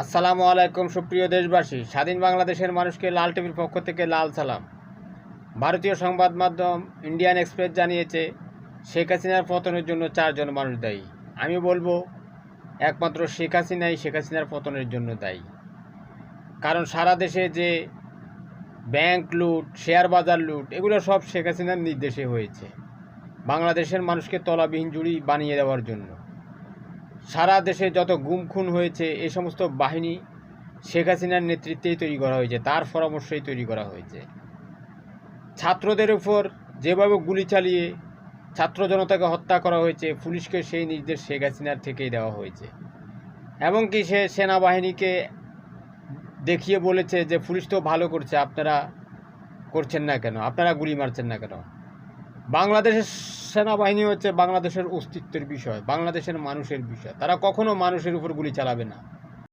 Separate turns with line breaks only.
আসসালামু আলাইকুম সুপ্রিয় দেশবাসী। স্বাধীন বাংলাদেশের মানুষকে লাল টিভির পক্ষ থেকে লাল সালাম। ভারতীয় সংবাদ মাধ্যম ইন্ডিয়ান এক্সপ্রেস জানিয়েছে শেখ হাসিনার পতনের জন্য 4 জন মানুষ দায়ী। আমি বলবো একমাত্র শেখ হাসিনাই শেখ হাসিনার পতনের জন্য দায়ী। কারণ সারা দেশে যে ব্যাংক লুট, শেয়ার বাজার লুট, এগুলো সব শেখ হাসিনার নির্দেশে হয়েছে, বাংলাদেশের মানুষকে তলাবিহীন জুড়ি বানিয়ে দেওয়ার জন্য। সারা দেশে যত গুম খুন হয়েছে এই সমস্ত বাহিনী শেখ হাসিনার নেতৃত্বেই তৈরি করা হয়েছে, তার পরামর্শেই তৈরি করা হয়েছে। ছাত্রদের উপর যেভাবে গুলি চালিয়ে ছাত্র জনতাকে হত্যা করা হয়েছে, পুলিশকে সেই নির্দেশ শেখ হাসিনার থেকেই দেওয়া হয়েছে। এমনকি সে সেনাবাহিনীকে দেখিয়ে বলেছে যে পুলিশ তো ভালো করছে, আপনারা করছেন না কেন, আপনারা গুলি মারছেন না কেন। বাংলাদেশের সেনাবাহিনী হচ্ছে বাংলাদেশের অস্তিত্বের বিষয়, বাংলাদেশের মানুষের বিষয়। তারা কখনো মানুষের উপর গুলি চালাবে না।